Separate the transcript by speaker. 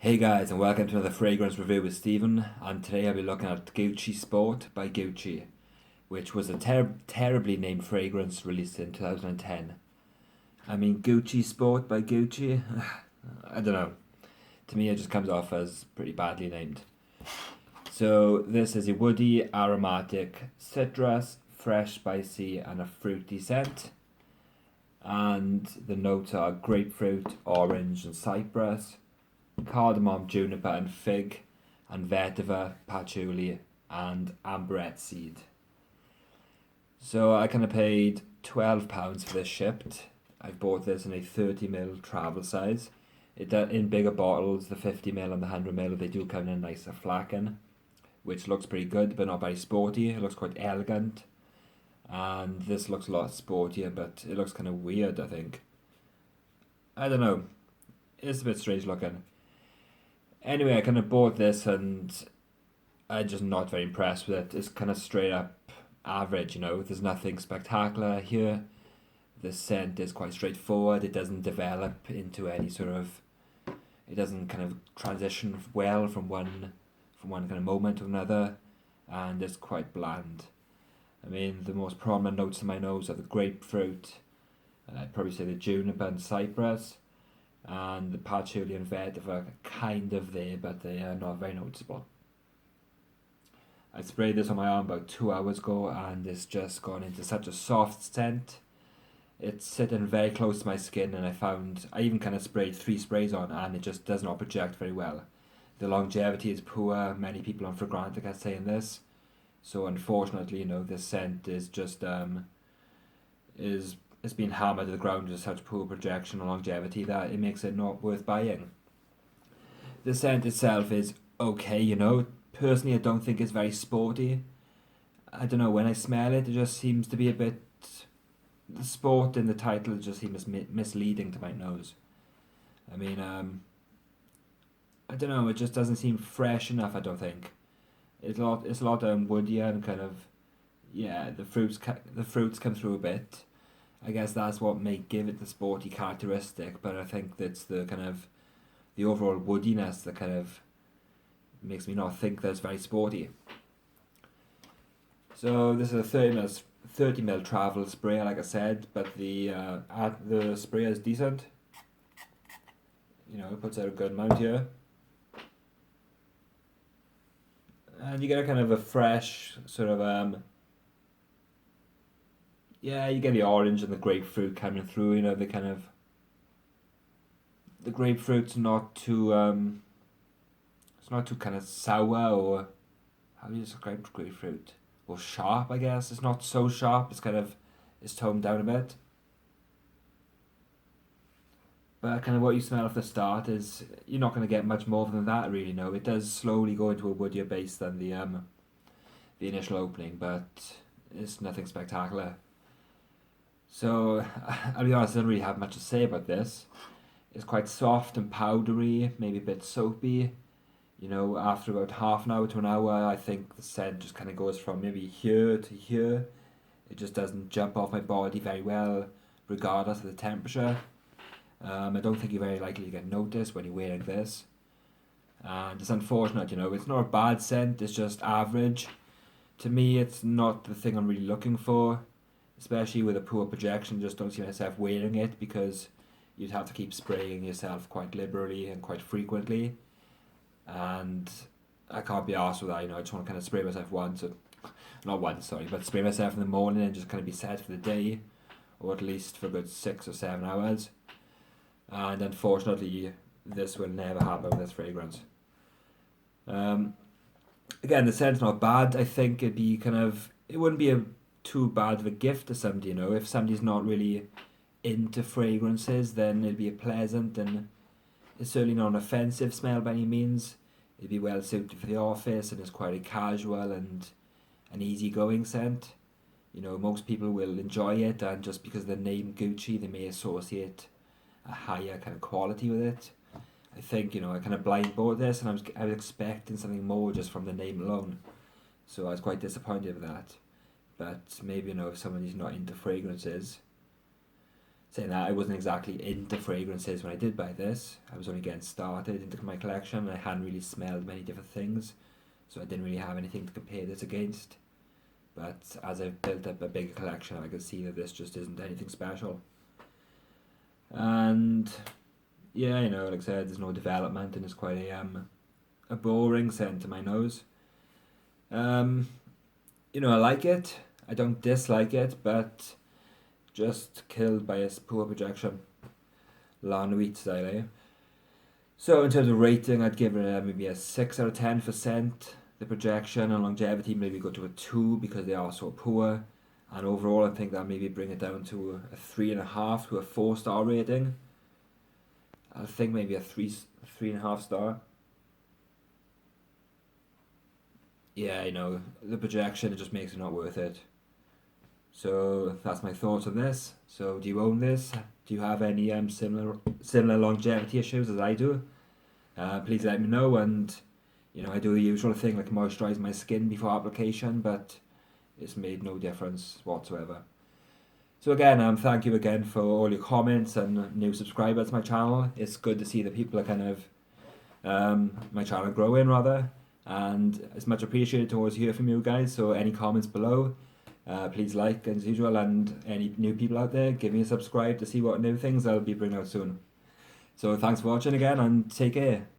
Speaker 1: Hey guys, and welcome to another fragrance review with Stephen. And today I'll be looking at Gucci Sport by Gucci, which was a terribly named fragrance released in 2010. I mean, Gucci Sport by Gucci, I don't know. To me, it just comes off as pretty badly named. So, this is a woody, aromatic, citrus, fresh, spicy, and a fruity scent. And the notes are grapefruit, orange, and cypress, cardamom, juniper, and fig, and vetiver, patchouli, and amberette seed. So I kind of paid £12 for this shipped. I've bought this in a 30ml travel size. In bigger bottles, the 50ml and the 100ml, they do come in a nicer flagon, which looks pretty good, but not very sporty. It looks quite elegant. And this looks a lot sportier, but it looks kind of weird, I think. I don't know. It's a bit strange looking. Anyway, I kind of bought this and I'm just not very impressed with it. It's kind of straight up average, There's nothing spectacular here. The scent is quite straightforward. It doesn't develop into any sort of. It doesn't kind of transition well from one kind of moment to another, and it's quite bland. I mean, the most prominent notes in my nose are the grapefruit. I'd probably say the juniper and cypress, and the patchouli and vetiver are kind of there, but they are not very noticeable. I sprayed this on my arm about 2 hours ago, and it's just gone into such a soft scent. It's sitting very close to my skin, and I even kind of sprayed 3 sprays on, and it just does not project very well. The longevity is poor. Many people on Fragrantica are saying this. So unfortunately, this scent is just is it's been hammered to the ground with such poor projection and longevity that it makes it not worth buying. The scent itself is okay. Personally, I don't think it's very sporty. I don't know, when I smell it, it just seems to be a bit. The sport in the title just seems misleading to my nose. I mean, I don't know, it just doesn't seem fresh enough, I don't think. It's a lot woodier and kind of, yeah, the fruits come through a bit. I guess that's what may give it the sporty characteristic, but I think that's the kind of the overall woodiness that kind of makes me not think that's very sporty. So this is a 30 ml travel sprayer, like I said, but the sprayer is decent. It puts out a good amount here. And you get a kind of a fresh sort of yeah, you get the orange and the grapefruit coming through. The grapefruit's not too it's not too kind of sour, or how do you describe grapefruit? Or sharp, I guess. It's not so sharp. It's toned down a bit. But kind of what you smell at the start is you're not going to get much more than that, really. No, it does slowly go into a woodier base than the initial opening, but it's nothing spectacular. So I'll be honest, I don't really have much to say about this. It's quite soft and powdery, maybe a bit soapy. After about half an hour to an hour, I think the scent just kind of goes from maybe here to here. It just doesn't jump off my body very well, regardless of the temperature. I don't think you're very likely to get noticed when you're wearing this. And it's unfortunate, it's not a bad scent, it's just average. To me, it's not the thing I'm really looking for, especially with a poor projection. Just don't see myself wearing it because you'd have to keep spraying yourself quite liberally and quite frequently. And I can't be arsed with that, I just want to kind of spray myself once, or not once, sorry, but spray myself in the morning and just kind of be set for the day, or at least for a good 6 or 7 hours. And unfortunately, this will never happen with this fragrance. Again, the scent's not bad. I think it wouldn't be too bad of a gift to somebody, if somebody's not really into fragrances, then it'd be a pleasant, and it's certainly not an offensive smell by any means. It'd be well suited for the office, and it's quite a casual and an easygoing scent. Most people will enjoy it, and just because of the name Gucci, they may associate a higher kind of quality with it. I think, I kind of blind bought this, and I was expecting something more just from the name alone. So I was quite disappointed with that. But maybe, if somebody's not into fragrances, saying that I wasn't exactly into fragrances when I did buy this. I was only getting started into my collection and I hadn't really smelled many different things, so I didn't really have anything to compare this against. But as I've built up a bigger collection, I can see that this just isn't anything special. And yeah, like I said, there's no development and it's quite a boring scent to my nose. I like it. I don't dislike it, but just killed by its poor projection. La Nuit style, eh? So in terms of rating, I'd give it maybe a 6 out of 10 for scent. The projection and longevity maybe go to a 2 because they are so poor. And overall, I think that maybe bring it down to a 3.5 to a 4-star rating. I think maybe a 3.5 star. Yeah, the projection, it just makes it not worth it. So that's my thoughts on this. So do you own this? Do you have any similar longevity issues as I do? Please let me know. And I do the usual thing like moisturize my skin before application, but it's made no difference whatsoever. So again, thank you again for all your comments and new subscribers to my channel. It's good to see that people are kind of my channel growing rather, and it's much appreciated to always hear from you guys. So any comments below, please like as usual, and any new people out there, give me a subscribe to see what new things I'll be bringing out soon. So thanks for watching again and take care.